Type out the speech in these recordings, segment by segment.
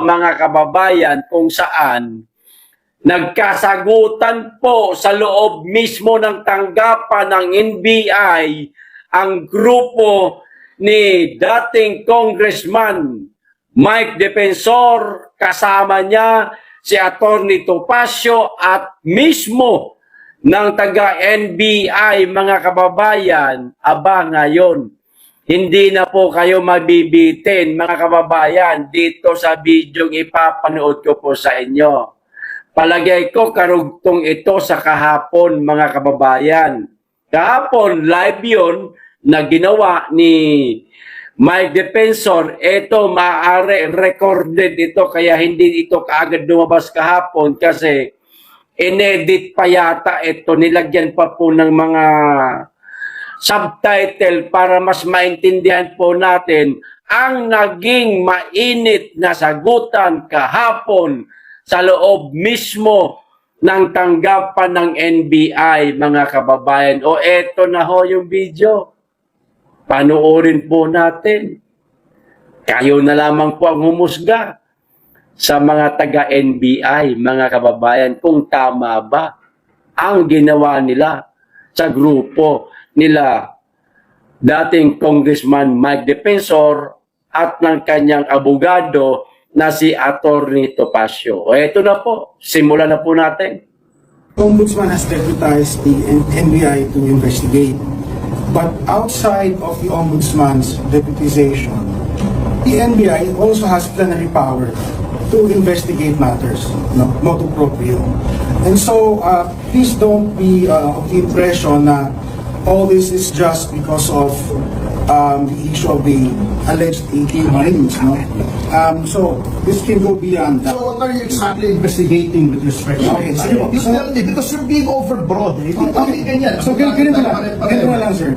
mga kababayan, kung saan nagkasagutan po sa loob mismo ng tanggapan ng NBI ang grupo ni dating Congressman Mike Defensor, kasama niya si Atty. Topacio at mismo ng taga-NBI, mga kababayan. Aba, ngayon, hindi na po kayo mabibitin, mga kababayan, dito sa video ipapanood ko po sa inyo. Palagay ko karugtong ito sa kahapon, mga kababayan. Kahapon, live yun na ginawa ni Mike Defensor. Ito, maaari recorded ito, kaya hindi ito kaagad lumabas kahapon kasi inedit pa yata ito. Nilagyan pa po ng mga subtitle para mas maintindihan po natin ang naging mainit na sagutan kahapon sa loob mismo ng tanggapan ng NBI, mga kababayan. O eto na ho yung video. Panoorin po natin. Kayo na lamang po ang humusga sa mga taga-NBI, mga kababayan, kung tama ba ang ginawa nila sa grupo nila dating Congressman Mike Defensor at ng kanyang abogado na si Atty. Topacio. O eto na po, simulan na po natin. Ombudsman has deputized the NBI to investigate. But outside of the Ombudsman's deputization, the NBI also has plenary power to investigate matters, motu proprio. And so, please don't be of the impression na all this is just because of the issue of the alleged 18 Marines, no? So, this can go beyond that. So what are you exactly investigating with respect to Okay, it? so- You tell me, because you're being overbroad. Hindi ganyan. So, ganito na lang, sir.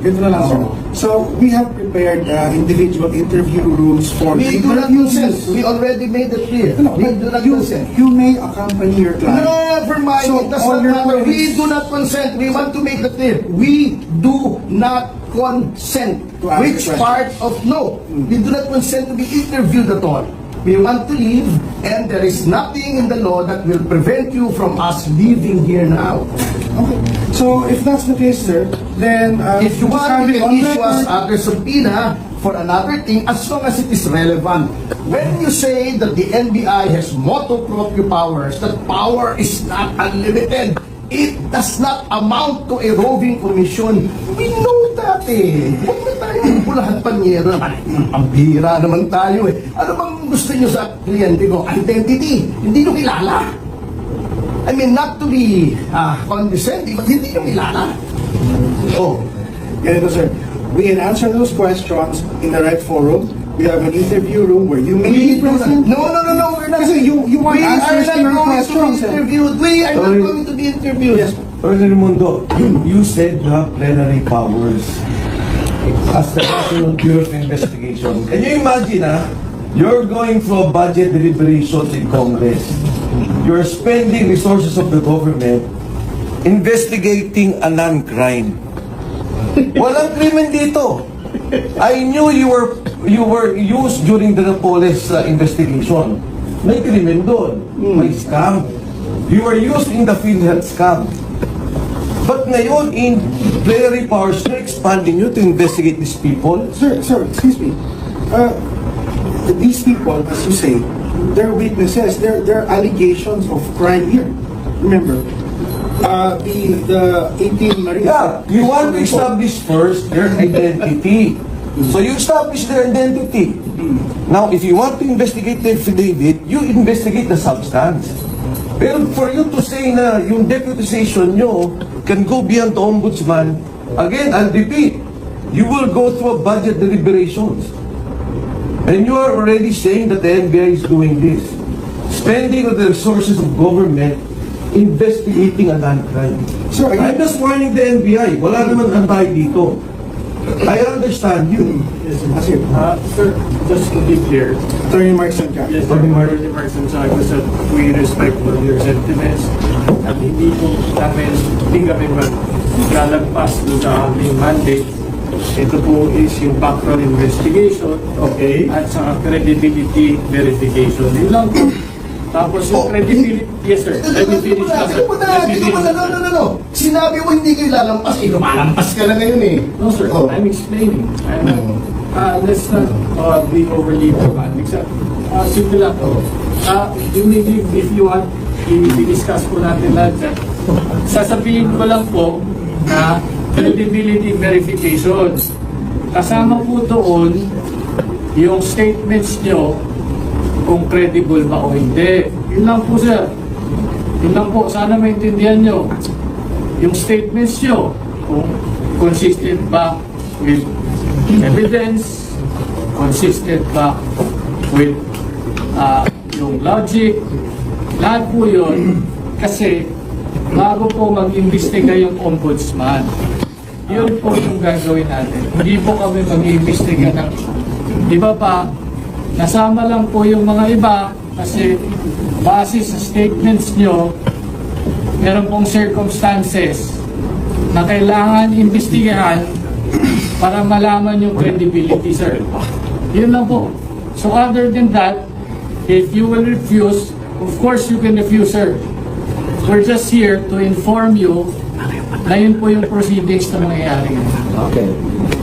So, we have prepared individual interview rooms for We do not consent. We already made it clear. No, We do not you, consent. you may accompany your client. Never mind. So, It does all not your matter. queries- We do not consent. We want to make it clear. We do not consent. To ask Which the question. part of no? We do not consent to be interviewed at all. We want to leave, and there is nothing in the law that will prevent you from us leaving here now. Okay. So, if that's the case, sir, then If you just want, have you it can on issue us record. other subpoena for another thing as long as it is relevant. When you say that the NBI has motu proprio powers, that power is not unlimited. It does not amount to a roving commission. We know that eh. Huwag na tayong bulahan panyera. Ang bihira naman tayo eh. Ano bang gusto nyo sa kliyente ko? Identity. Hindi nyo kilala. I mean, not to be condescending, but hindi nyo kilala. Oh, Ganito, sir. We can answer those questions in the right forum. We have an interview room where you may be present. No, we're not. Kasi you want We are answers not to your going to questions, be sir. interviewed. We are not Sorry. going to be interviewed. Yes. Earl Mundo, you said you have plenary powers as the National Bureau of Investigation. Can you imagine, you're going through a budget deliberations in Congress. You're spending resources of the government investigating a non-crime. Walang krimen dito. I knew you were used during the Napoles investigation. May krimen doon. May scam. You were used in the PhilHealth scam. But ngayon, in plenary powers, you're expanding you to investigate these people. Sir, excuse me. These people, as you say, they're witnesses. They're allegations of crime here. Remember, the 18 Marines. Yeah, you want to establish first their identity. So you establish their identity. Now, if you want to investigate the affidavit, you investigate the substance. Pero for you to say na yung deputization nyo can go beyond the ombudsman, again, I'll repeat, you will go through a budget deliberations. And you are already saying that the NBI is doing this. Spending of the resources of government, investigating a non-crime. Sir, I'm just warning the NBI, wala naman antay dito. I understand you. Yes, sir. Sir, just to be clear, Attorney Mark Santiago. yes, Attorney Mark Santiago said we respect all your sentiments at hindi kami maglalagpas doon sa aming mandate Ito po is yung background investigation. Okay. At saka credibility verification. Yun lang po. Tapos yung credibility, yes sir. Let me finish na sir. Let me finish. No. Sinabi mo hindi kayo lalampas. Lumalampas ka na ngayon eh. No sir, Oh. I'm explaining. Let's not be overly dramatic sir. Simple lang po. If you want, i-discuss po natin lahat sir. Sasabihin ko lang po na credibility verification. Kasama po doon yung statements nyo kung credible ba o hindi. Yun lang po sir. Yun lang po. Sana maintindihan nyo. Yung statements nyo kung consistent ba with evidence, consistent ba with yung logic, lahat po yun. Kasi bago po mag-imbestiga yung ombudsman, yun po yung gagawin natin. Hindi po kami mag-imbestiga ng iba pa. Nasama lang po yung mga iba kasi base sa statements nyo, meron pong circumstances na kailangan imbestigahan para malaman yung credibility, sir. Yun lang po. So other than that, if you will refuse, of course you can refuse, sir. We're just here to inform you na yun po yung proceedings na mangyayari. Okay.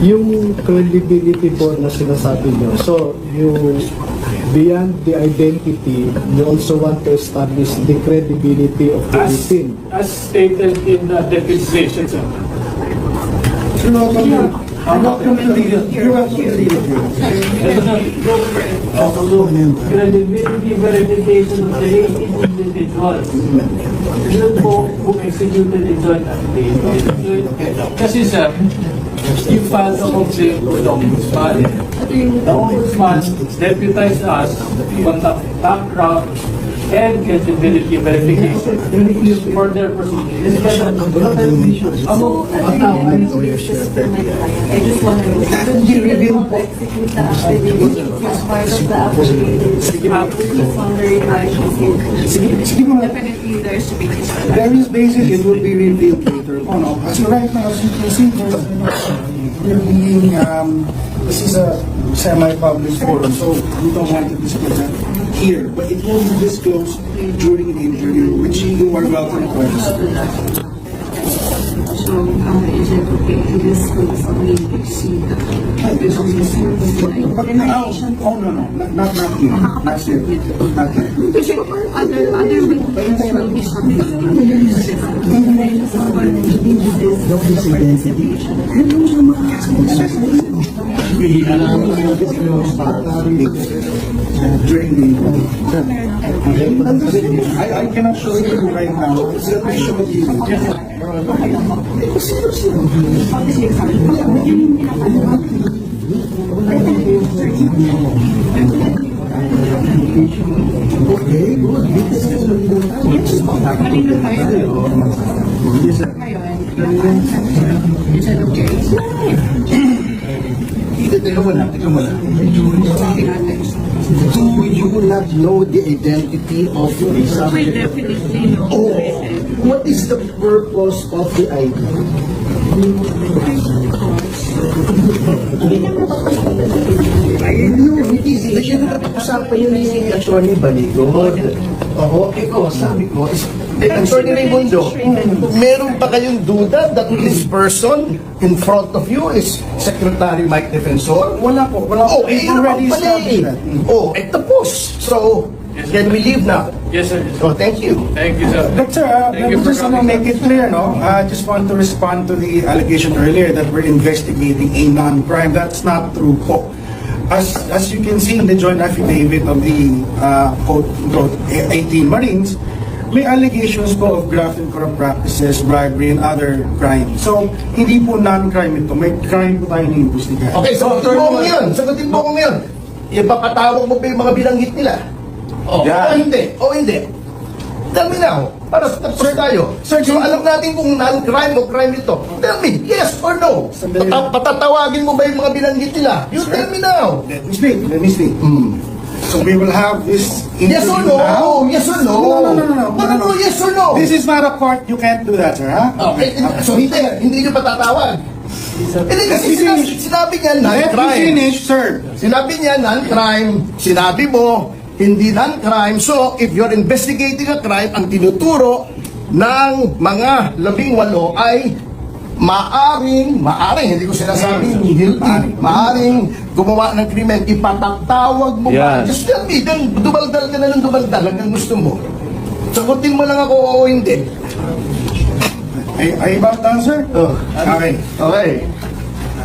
Yung credibility po na sinasabi nyo, so yung beyond the identity, you also want to establish the credibility of the victim. As stated in the declaration, sir. Credibility verification of the late individuals. Yun po who executed the joint affidavit. Kasi sir, you filed a complaint to the ombudsman. The ombudsman deputized us to conduct background and credibility verification for their proceedings. I just want to know, do you really want to execute the affidavit as part of the affidavit? It's on the revised definitely there should be this. There is basic, it will be revealed later on. So right now, as you can see, we're being, this is a semi-public forum, so we don't want to discuss that here. But it will be disclosed during the interview, which you are welcome to participate. So, is it okay to disclose only see the Oh, no, not here, not here, not here. other witnesses will be During the I cannot show it to you right now. Let me show it to you. Is it okay? Do you not know the identity of the We subject? definitely know. Oh, what is the purpose of the ID? Hindi siya nakapag-usapan yun ni Atty. Baligod. Oo, ikaw, sabi ko, Atty. Raimundo, meron pa kayong duda that this person in front of you is Secretary Mike Defensor? Wala po, wala po. Oh, eh, yun Already naman pala eh. established that. Oh, eh, tapos. So, can we leave now? Yes, sir. Oh, thank you. Thank you, sir. But sir, Thank let you me for just coming. make it clear, no? I just want to respond to the allegation earlier that we're investigating a non-crime. That's not true po. As you can see in the joint affidavit of the quote 18 Marines, may allegations po of graft and corrupt practices, bribery, and other crimes. So, hindi po non-crime ito. May crime po tayo na-investigahan. Okay, sagutin mo ko ngayon. Sagutin mo ko ngayon. Ipapatawag mo pa yung mga binanggit nila. Oh, Yeah. o hindi. O hindi. Tell me now. Para tapos tayo. Sir, So, alam natin kung non-crime o crime ito. Tell me, yes or no? Patatawagin mo ba yung mga binanggit nila? You tell me now. Let me speak. Let me speak. So we will have this Yes or interview now. no? Yes or no? No, yes or no? This is not a court. You can't do that, sir. Huh? Okay, so hindi nyo patatawag. Hindi kasi sinabi niya Let me non-crime. finish, sir. Sinabi niya non-crime. Sinabi mo, hindi non-crime. So, if you're investigating a crime, ang tinuturo ng mga 18 ay maaring, hindi ko sinasabing guilty, maaring gumawa ng krimen, ipatatawag mo ba? Yan. Just tell me, then dumaldal ka na ng dumaldal hanggang gusto mo. Sagutin mo lang ako, oo, hindi. Are you about done, sir? Oh. Okay. Okay.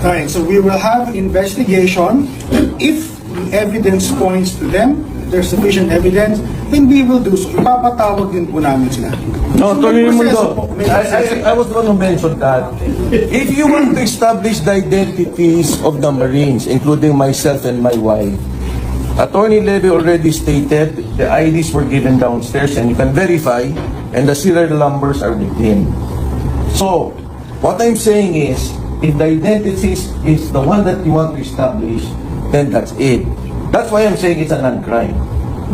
Okay, so we will have investigation. If the evidence points to them, there's sufficient evidence, then we will do so. Ipapatawag din po namin sila. No, So, Tony may proseso Mundo, po, may I proseso. was going to mention that. If you want to establish the identities of the Marines, including myself and my wife, Attorney Levy already stated the IDs were given downstairs and you can verify, and the serial numbers are with him. So, what I'm saying is, if the identities is the one that you want to establish, then that's it. That's why I'm saying it's a non-crime.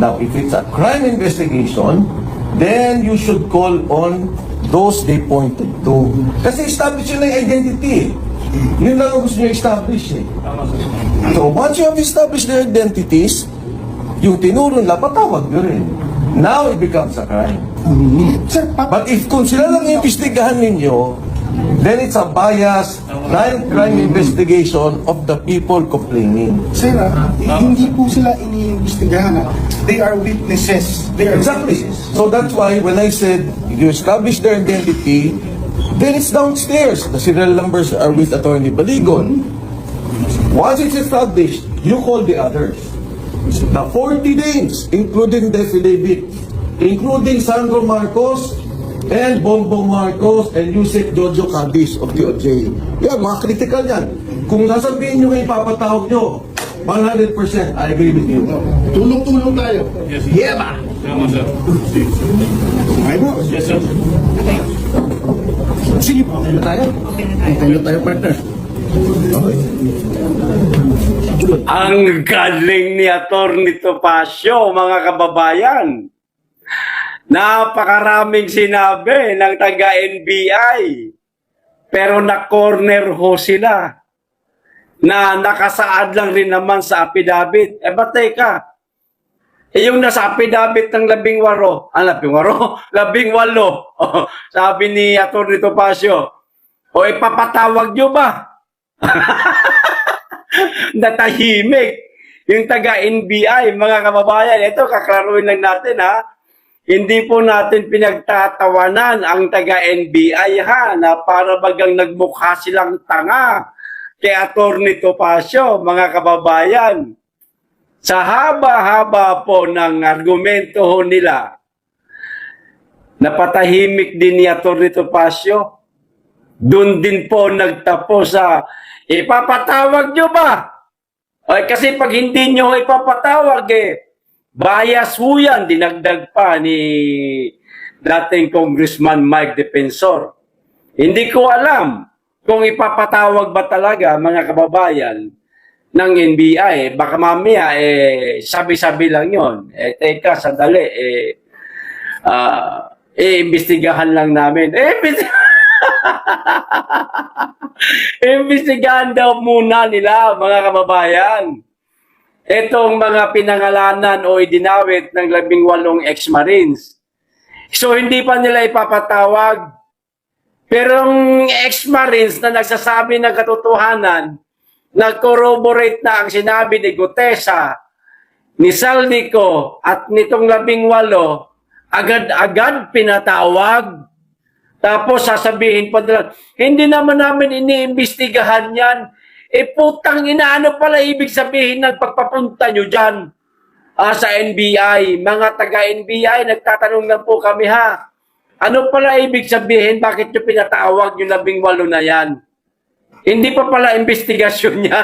Now, if it's a crime investigation, then you should call on those they pointed to. Kasi establish yun ang identity. Yun lang ang gusto nyo establish eh. So, once you have established their identities, yung tinuro nila, patawag nyo rin. Now, it becomes a crime. Sir, But if kung sila lang imbestigahan ninyo, then it's a biased crime investigation of the people complaining. sir, hindi po sila iniimbestigahan. They are witnesses. They are Exactly. witnesses. So that's why when I said you establish their identity, then it's downstairs. The serial numbers are with Attorney Baligon. Once it's established, you call the others. The 40 names, including the affidavit, including Sandro Marcos and Bongbong Marcos and Yusek Jojo Cadiz of DOJ. Yan, mga critical yan. Kung sasabihin nyo kayo ipapatawag nyo, 100% I agree with you. Tulong-tulong tayo. Yeah, ba? Okay po. Sige po. Tayo, partner. Ang galing ni Atty. Topacio, mga kababayan. Napakaraming sinabi ng taga-NBI. Pero na-corner ho sila. Na nakasaad lang rin naman sa affidavit. Ba't teka? Yung nasa affidavit ng 18, 18, sabi ni Atty. Topacio, o ipapatawag nyo ba? Natahimik yung taga-NBI, mga kababayan. Ito, kaklaruin lang natin, ha? Hindi po natin pinagtatawanan ang taga-NBI, ha? Na para bagang nagmukha silang tanga kay Atty. Topacio, mga kababayan. Sa haba-haba po ng argumento ho nila, napatahimik din ni Atty. Topacio. Doon din po nagtapos sa ipapatawag nyo ba? Ay, kasi pag hindi nyo ipapatawag, bias ho yan, dinagdag pa ni dating Congressman Mike Defensor. Hindi ko alam kung ipapatawag ba talaga, mga kababayan, ng NBI. Baka mamaya, sabi-sabi lang yon. Teka, sandali, imbestigahan lang namin. Imbestigahan daw muna nila, mga kababayan. Itong mga pinangalanan o idinawit ng 18 ex-Marines. So, hindi pa nila ipapatawag. Pero ang ex-Marines na nagsasabi ng katotohanan, nag-corroborate na ang sinabi ni Gutesa, ni Saldico, at nitong 18, agad-agad pinatawag. Tapos sasabihin pa nila, hindi naman namin iniimbestigahan yan. Putang ina, ano pala ibig sabihin ng pagpapunta nyo dyan sa NBI? Mga taga-NBI, nagtatanong lang po kami, ha? Ano pala ibig sabihin? Bakit nyo pinatawag yung 18 na yan? Hindi pa pala investigasyon niya.